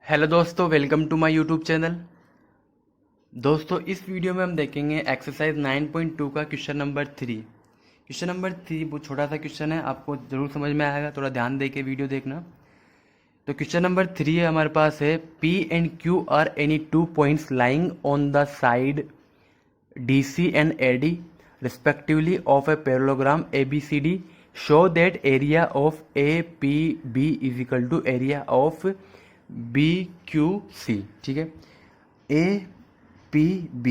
Hello दोस्तों, welcome to my YouTube channel. दोस्तों, इस वीडियो में हम देखेंगे एक्सरसाइज 9.2 का क्वेश्चन नंबर 3। क्वेश्चन नंबर 3 वो छोटा सा क्वेश्चन है, आपको ज़रूर समझ में आएगा, थोड़ा ध्यान दे के वीडियो देखना। तो क्वेश्चन नंबर 3 हमारे पास है, P and Q are any 2 points lying on the side DC and AD respectively of a parallelogram ABCD show that area of APB is equal to area of BQC। ठीक है, APB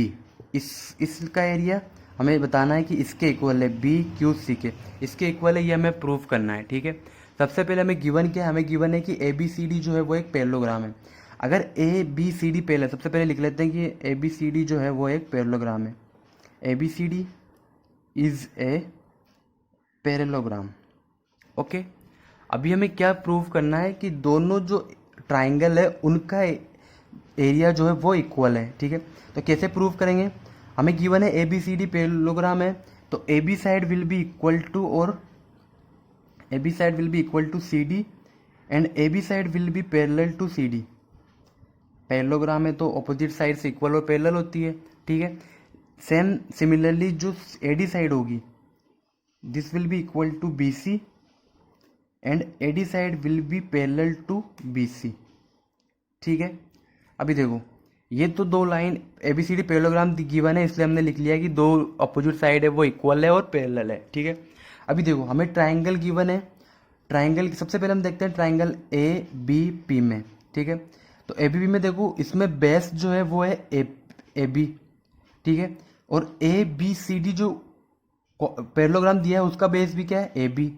इसका area हमें बताना है कि इसके equal है, BQC के इसके इक्वल है, ये हमें प्रूफ करना है। ठीक है, सबसे पहले हमें गिवन क्या है, हमें गिवन है कि ABCD जो है वो एक पैरेललोग्राम है। अगर ABCD पहले सबसे पहले लिख लेते हैं कि ABCD जो है वो एक पैरेललोग्राम है। ABCD is a parallelogram. Okay, अभी हमें क्या प्रूव करना है कि दोनों जो ट्राइंगल है उनका एरिया जो है वो इक्वल है। ठीक है, तो कैसे प्रूव करेंगे, हमें गिवन है ABCD पैरेललोग्राम है, तो AB side will be equal to और AB side will be equal to CD and AB side will be parallel to CD। Parallelogram है तो ऑपोजिट साइड से इक्वल और पैरेलल होती है। ठीक है, सेम सिमिलरली जो AD साइड होगी, this will be equal to BC and AD side will be parallel to BC। ठीक है, अभी देखो, ये तो दो लाइन ABCD पैरेललोग्राम गिवन है, इसलिए हमने लिख लिया कि दो अपोजिट साइड है वो इक्वल है और पैरेलल है। ठीक है, अभी देखो हमें ट्राइंगल गिवन है, ट्राइंगल सबसे पहले हम देखते हैं ट्राइंगल ABP में। ठीक है, तो ABP में देखो, इसमें बेस जो है वो है AB। ठीक है, और ABCD जो पैरेललोग्राम दिया है उसका बेस भी क्या है, AB।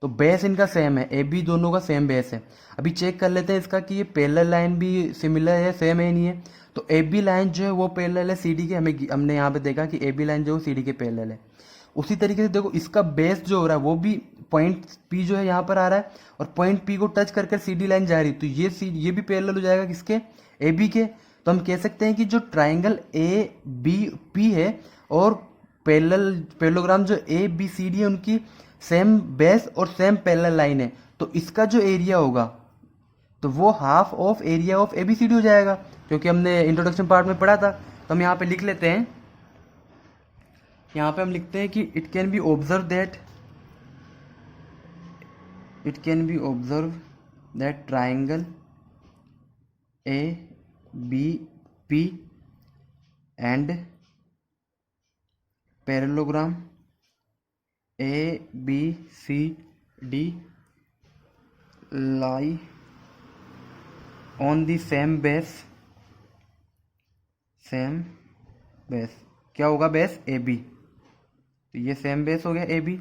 तो बेस इनका सेम है, AB दोनों का सेम बेस है। अभी चेक कर लेते हैं इसका कि ये पैरेलल लाइन भी सिमिलर है, सेम है नहीं है। तो AB लाइन जो है वो पैरेलल है CD के, हमने यहाँ पे देखा कि AB लाइन जो है CD के पैरेलल है। उसी तरीके से देखो, इसका बेस जो हो रहा है वो भी पॉइंट P जो है यहाँ पर आ रहा है और पॉइंट P को टच करके CD लाइन जा रही है, तो ये भी पैरेलल हो जाएगा किसके, AB के। तो हम कह सकते हैं कि जो ट्राइंगल ABP है और पैरेललोग्राम जो ABCD है उनकी सेम बेस और सेम पैरेलल लाइन है, तो इसका जो एरिया होगा तो वो half of area of ABCD हो जाएगा, क्योंकि हमने इंट्रोडक्शन पार्ट में पढ़ा था। तो हम यहाँ पे लिख लेते हैं, यहाँ पे हम लिखते हैं कि it can be observe that triangle ABP and parallelogram ABCD lie on the same base। क्या होगा, बेस AB, तो ये सेम बेस हो गया AB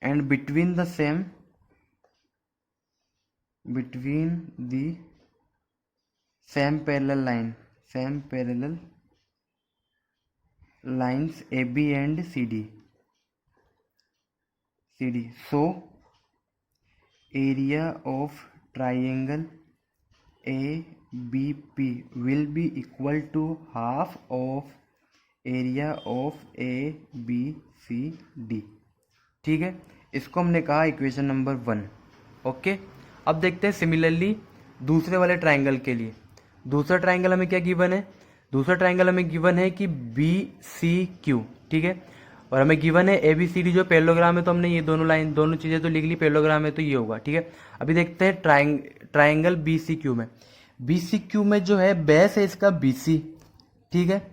and between the same parallel lines AB and CD। So area of triangle ABP will be equal to half of area of ABCD। ठीक है, इसको हमने कहा इक्वेशन नंबर 1। ओके, अब देखते हैं सिमिलरली दूसरे वाले ट्राइंगल के लिए। दूसरा ट्राइंगल हमें क्या गिवन है, दूसरा ट्राइंगल हमें गिवन है कि BCQ। ठीक है, और हमें गिवन है ABCD जो पैरेललोग्राम है, तो हमने ये दोनों चीज़ें तो लिख ली, पैरेललोग्राम है तो ये होगा। ठीक है, अभी देखते हैं ट्राइंगल BCQ में। BCQ में जो है बेस है इसका BC। ठीक है,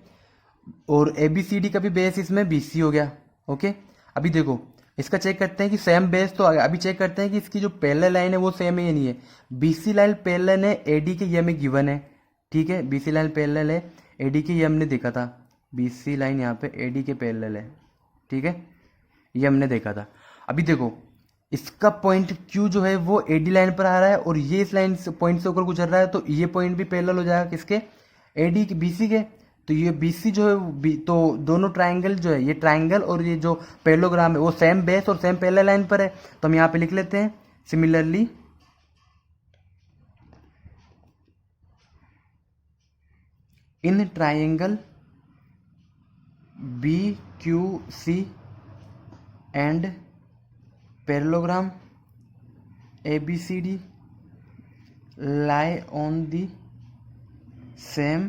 और ABCD का भी बेस इसमें BC हो गया। ओके, अभी देखो इसका चेक करते हैं कि सेम बेस तो आ गया। अभी चेक करते हैं कि इसकी जो पैरेलल लाइन है वो सेम है या नहीं है। BC लाइन पैरेलल है AD के, ये हमें गिवन है। ठीक है, BC लाइन पैरेलल है AD के, ये हमने देखा था। BC लाइन यहाँ पे AD के पैरेलल है। ठीक है, ये हमने देखा था। अभी देखो, इसका पॉइंट Q जो है वो AD लाइन पर आ रहा है और ये इस लाइन से पॉइंट से होकर गुजर रहा है, तो ये पॉइंट भी पैरेलल हो जाएगा किसके, AD के, BC के। तो ये BC जो है तो दोनों ट्राइंगल जो है, ये ट्राइंगल और ये जो पैरेललोग्राम है वो सेम बेस और सेम पैरेलल लाइन पर है। तो हम यहाँ पे लिख लेते हैं similarly in triangle BQC and parallelogram ABCD lie on the same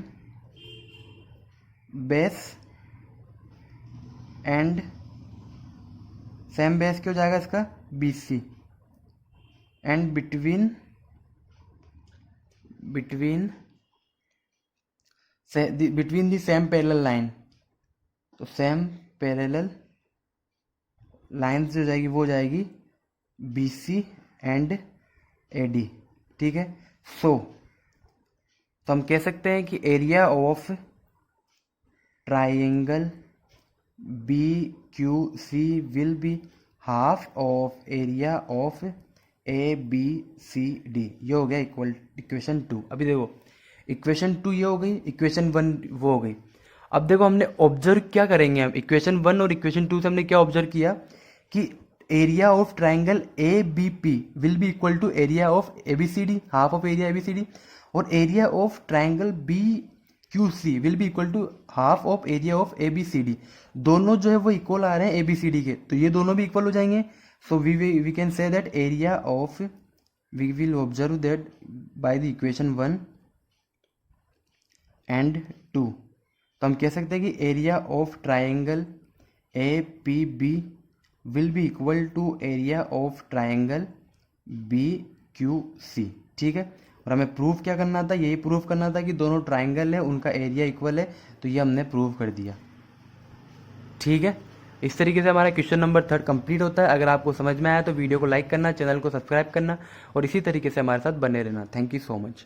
base and same base क्या हो जाएगा इसका BC and between the same parallel line, तो सेम पैरेलल लाइन्स जो जाएगी वो जाएगी BC एंड AD, ठीक है। तो हम कह सकते हैं कि area of triangle BQC will be half of area of ABCD। ये हो गया इक्वेशन 2। अभी देखो इक्वेशन 2 ये हो गई, इक्वेशन 1 वो हो गई। अब देखो हमने ऑब्जर्व क्या करेंगे, हम इक्वेशन 1 और इक्वेशन 2 से हमने क्या ऑब्जर्व किया कि area of triangle ABP will be equal to area of ABCD, half of area ABCD, और area of triangle BQC will be equal to half of area of ABCD। दोनों जो है वो इक्वल आ रहे हैं ABCD के, तो ये दोनों भी इक्वल हो जाएंगे। So we can say that area of, we will observe that by the equation 1 and 2, तो हम कह सकते हैं कि area of triangle APB will be equal to area of triangle BQC, ठीक है। और हमें प्रूफ क्या करना था, यही प्रूफ करना था कि दोनों ट्राइंगल है उनका एरिया इक्वल है, तो ये हमने प्रूव कर दिया, ठीक है। इस तरीके से हमारा क्वेश्चन नंबर 3 कंप्लीट होता है। अगर आपको समझ में आया तो वीडियो को लाइक करना, चैनल को सब्सक्राइब करना और इसी तरीके से हमारे साथ बने रहना। Thank you so much.